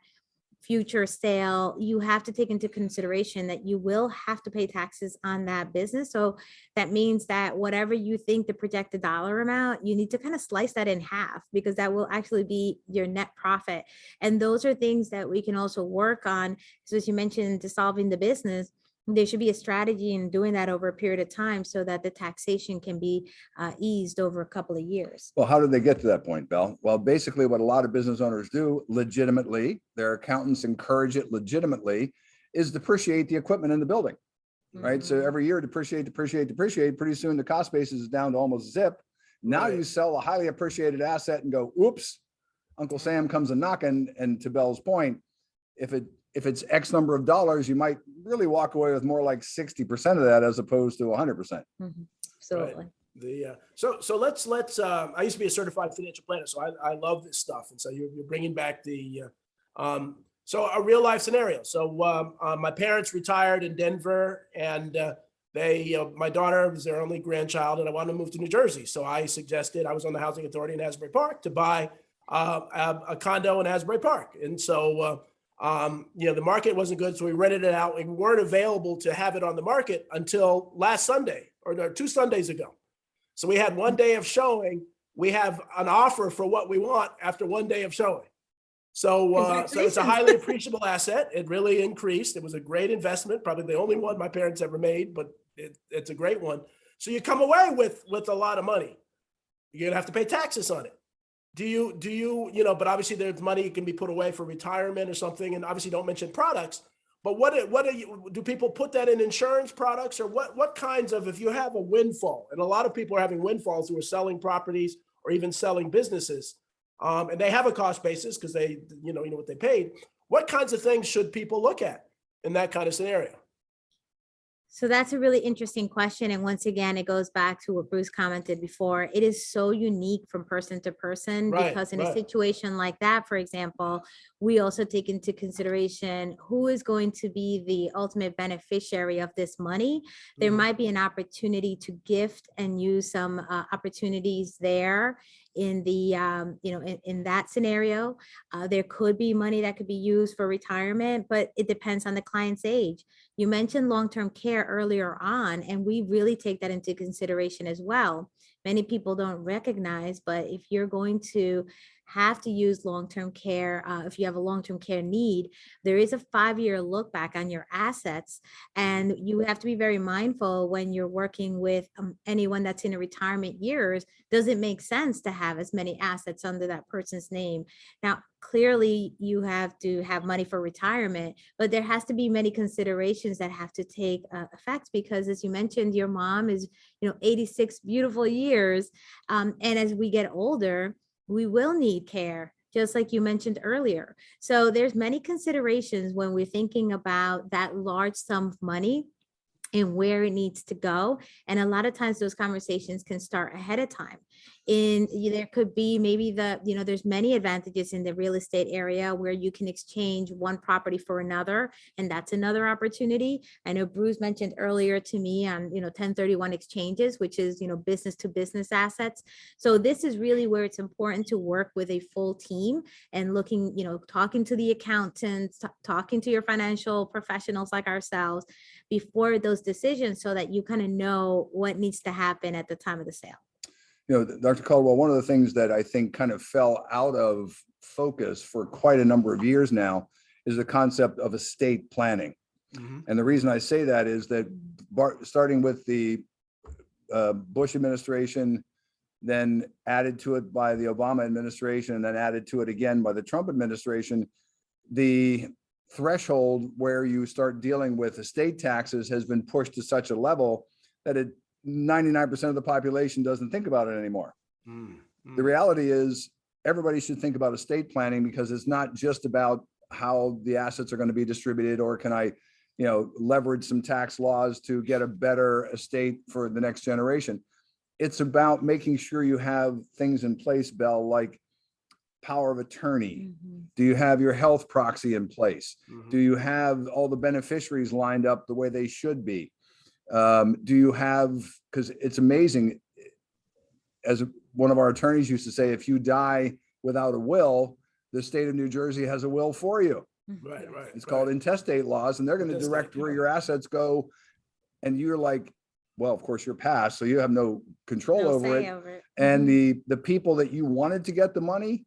future sale, you have to take into consideration that you will have to pay taxes on that business. So that means that whatever you think the projected dollar amount, you need to kind of slice that in half, because that will actually be your net profit. And those are things that we can also work on. So as you mentioned, dissolving the business, there should be a strategy in doing that over a period of time, so that the taxation can be eased over a couple of years. Well, how did they get to that point, Bell? Well, basically what a lot of business owners do legitimately, their accountants encourage it legitimately, is depreciate the equipment in the building, right? So every year, depreciate. Pretty soon the cost basis is down to almost zip. Now you sell a highly appreciated asset and go, oops, Uncle Sam comes a knocking. And to Bell's point, if it's X number of dollars, you might really walk away with more like 60% of that, as opposed to 100%. Absolutely. So let's I used to be a certified financial planner, so I love this stuff. And so you're bringing back so a real life scenario. So my parents retired in Denver, and my daughter was their only grandchild, and I wanted to move to New Jersey. So I suggested, I was on the Housing Authority in Asbury Park, to buy a condo in Asbury Park. And so, the market wasn't good. So we rented it out. We weren't available to have it on the market until last Sunday, or no, 2 Sundays ago. So we had 1 day of showing. We have an offer for what we want after 1 day of showing. So it's a highly appreciable asset. It really increased. It was a great investment, probably the only one my parents ever made, but it's a great one. So you come away with a lot of money. You're gonna have to pay taxes on it. Do you, but obviously there's money can be put away for retirement or something, and obviously don't mention products. But do people put that in insurance products, or what kinds of, if you have a windfall, and a lot of people are having windfalls who are selling properties or even selling businesses, and they have a cost basis because they, you know what they paid. What kinds of things should people look at in that kind of scenario? So that's a really interesting question. And once again, it goes back to what Bruce commented before. It is so unique from person to person, because in a situation like that, for example, we also take into consideration who is going to be the ultimate beneficiary of this money. There might be an opportunity to gift and use some opportunities there in the, in that scenario. There could be money that could be used for retirement, but it depends on the client's age. You mentioned long-term care earlier on, and we really take that into consideration as well. Many people don't recognize, but if you're going to have to use long-term care, if you have a long-term care need, there is a 5-year look back on your assets. And you have to be very mindful when you're working with anyone that's in a retirement years. Does it make sense to have as many assets under that person's name? Now, clearly you have to have money for retirement, but there has to be many considerations that have to take effect, because as you mentioned, your mom is, 86 beautiful years. And as we get older, we will need care, just like you mentioned earlier. So there's many considerations when we're thinking about that large sum of money and where it needs to go. And a lot of times those conversations can start ahead of time. There could be maybe there's many advantages in the real estate area where you can exchange one property for another, and that's another opportunity. I know Bruce mentioned earlier to me on 1031 exchanges, which is business to business assets. So this is really where it's important to work with a full team and looking, talking to the accountants, talking to your financial professionals like ourselves before those decisions, so that you kind of know what needs to happen at the time of the sale. Dr. Caldwell, one of the things that I think kind of fell out of focus for quite a number of years now is the concept of estate planning. And the reason I say that is that starting with the Bush administration, then added to it by the Obama administration, and then added to it again by the Trump administration, the threshold where you start dealing with estate taxes has been pushed to such a level that 99% of the population doesn't think about it anymore. The reality is everybody should think about estate planning, because it's not just about how the assets are going to be distributed, or can I, leverage some tax laws to get a better estate for the next generation. It's about making sure you have things in place, Bell, like power of attorney. Do you have your health proxy in place? Do you have all the beneficiaries lined up the way they should be? Do you have, because it's amazing, as one of our attorneys used to say, if you die without a will, the state of New Jersey has a will for you. Right. It's called intestate laws, and they're going to direct where your assets go. And you're like, well, of course you're passed, so you have no control over it. And the people that you wanted to get the money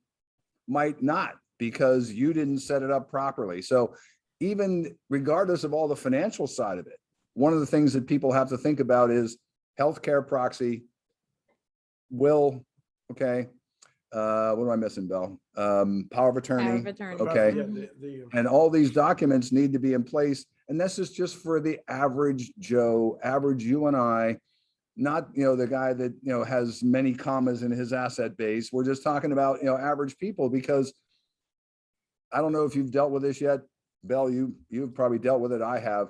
might not, because you didn't set it up properly. So even regardless of all the financial side of it, one of the things that people have to think about is healthcare proxy, will, okay. What am I missing, Bell? Power of attorney. Okay. And all these documents need to be in place. And this is just for the average Joe, average you and I, not, the guy that, has many commas in his asset base. We're just talking about, average people, because I don't know if you've dealt with this yet, Bell, you've probably dealt with it. I have.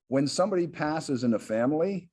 When somebody passes in a family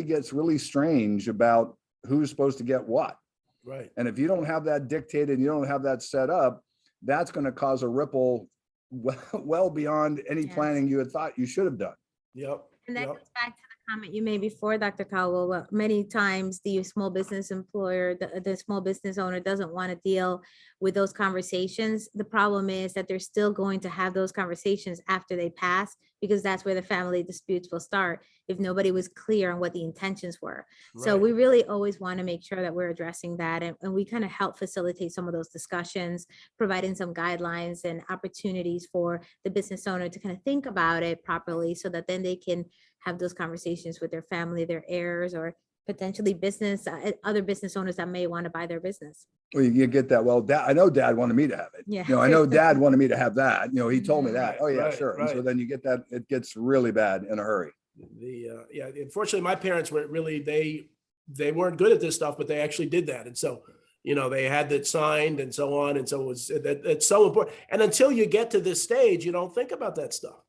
gets really strange about who's supposed to get what. Right. And if you don't have that dictated, and you don't have that set up, that's going to cause a ripple well beyond any planning you had thought you should have done. Yep. And that goes back to the comment you made before, Dr. Caldwell, well, many times the small business employer, the small business owner doesn't want to deal with those conversations. The problem is that they're still going to have those conversations after they pass, because that's where the family disputes will start if nobody was clear on what the intentions were. So Right. we really always want to make sure that we're addressing that. And we kind of help facilitate some of those discussions, providing some guidelines and opportunities for the business owner to kind of think about it properly, so that then they can have those conversations with their family, their heirs, or potentially business, other business owners that may want to buy their business. Well, you get that. Well, dad, I know dad wanted me to have it. Yeah. I know dad wanted me to have that. He told me that. Right, Oh yeah, right, sure. And so right. then you get that, it gets really bad in a hurry. Yeah, unfortunately, my parents were really, they weren't good at this stuff, but they actually did that. And so, they had that signed and so on. And so it's so important. And until you get to this stage, you don't think about that stuff.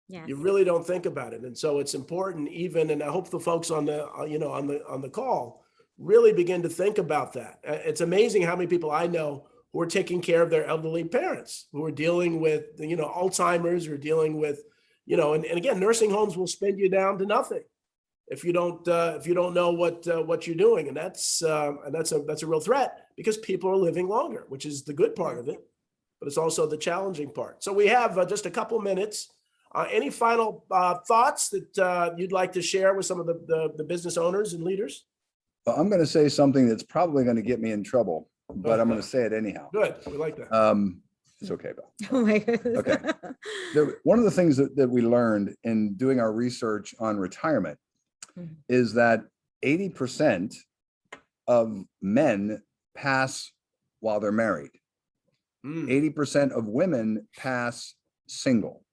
Yes. You really don't think about it. And so it's important even, and I hope the folks on the, on the call really begin to think about that. It's amazing how many people I know who are taking care of their elderly parents, who are dealing with, Alzheimer's, or dealing with, and again, nursing homes will spend you down to nothing if you don't know what you're doing. And that's a real threat, because people are living longer, which is the good part of it, but it's also the challenging part. So we have just a couple minutes. Any final thoughts that you'd like to share with some of the business owners and leaders? Well, I'm going to say something that's probably going to get me in trouble, but I'm going to say it anyhow. Good. We like that. It's okay, Bill. Oh my goodness. Okay. One of the things that we learned in doing our research on retirement is that 80% of men pass while they're married. 80% of women pass single.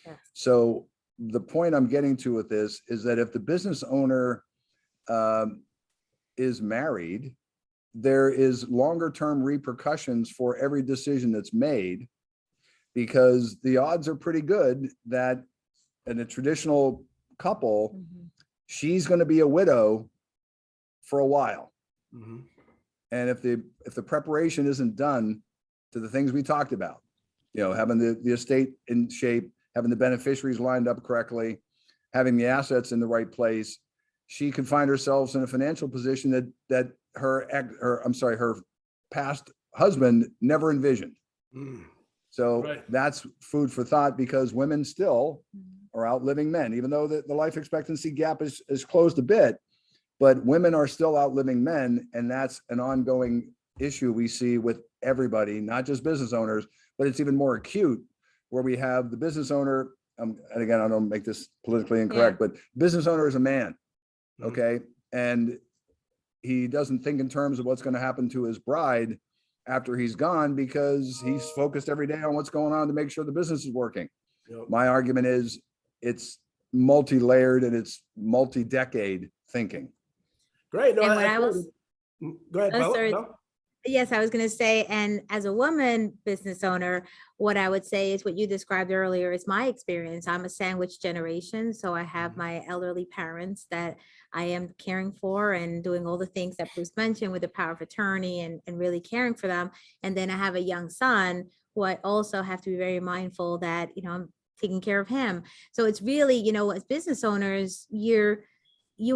Yes. So the point I'm getting to with this is that if the business owner is married, there is longer term repercussions for every decision that's made, because the odds are pretty good that in a traditional couple, she's going to be a widow for a while. And if the preparation isn't done to the things we talked about, having the estate in shape, having the beneficiaries lined up correctly, having the assets in the right place, she could find herself in a financial position that her past husband never envisioned. So Right. that's food for thought, because women still are outliving men, even though the life expectancy gap is closed a bit, but women are still outliving men. And that's an ongoing issue we see with everybody, not just business owners, but it's even more acute, where we have the business owner, and again, I don't make this politically incorrect, but business owner is a man, okay? And he doesn't think in terms of what's going to happen to his bride after he's gone, because he's focused every day on what's going on to make sure the business is working. Yep. My argument is it's multi-layered and it's multi-decade thinking. Great. No, And what I go ahead, Oh, Bella. sorry. No? Yes, I was going to say, and as a woman business owner, what I would say is what you described earlier is my experience. I'm a sandwich generation. So I have my elderly parents that I am caring for and doing all the things that Bruce mentioned with the power of attorney and really caring for them. And then I have a young son who I also have to be very mindful that, I'm taking care of him. So it's really, as business owners, you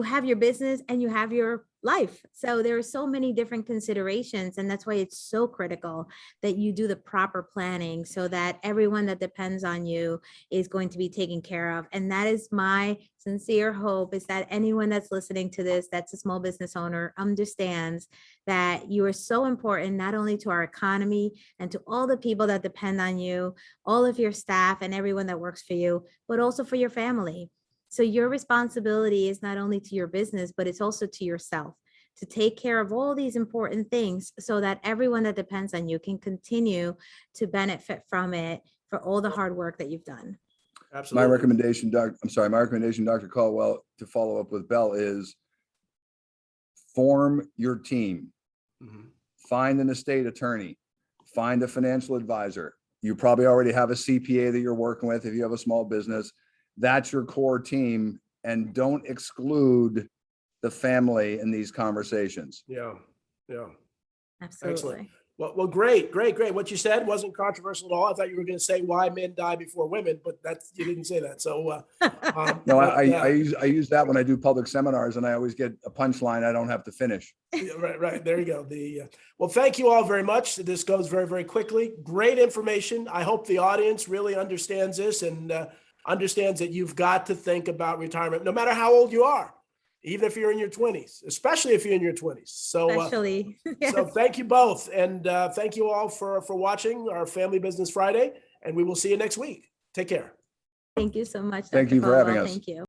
have your business and you have your life. So there are so many different considerations. And that's why it's so critical that you do the proper planning so that everyone that depends on you is going to be taken care of. And that is my sincere hope, is that anyone that's listening to this, that's a small business owner, understands that you are so important, not only to our economy and to all the people that depend on you, all of your staff and everyone that works for you, but also for your family. So your responsibility is not only to your business, but it's also to yourself, to take care of all these important things so that everyone that depends on you can continue to benefit from it for all the hard work that you've done. Absolutely. My recommendation, Dr. Caldwell, to follow up with Bell, is form your team. Find an estate attorney, find a financial advisor. You probably already have a CPA that you're working with if you have a small business. That's your core team, and don't exclude the family in these conversations. Yeah. Absolutely. Excellent. Well, great. What you said wasn't controversial at all. I thought you were going to say why men die before women, but you didn't say that. So, No, I use that when I do public seminars, and I always get a punchline I don't have to finish. right. There you go. Well, thank you all very much. This goes very, very quickly. Great information. I hope the audience really understands this and understands that you've got to think about retirement, no matter how old you are. Even if you're in your 20s, especially if you're in your 20s. So, Especially. Yes. so thank you both. And thank you all for watching our Family Business Friday. And we will see you next week. Take care. Thank you so much. Thank Dr. you for having Caldwell. us. Thank you.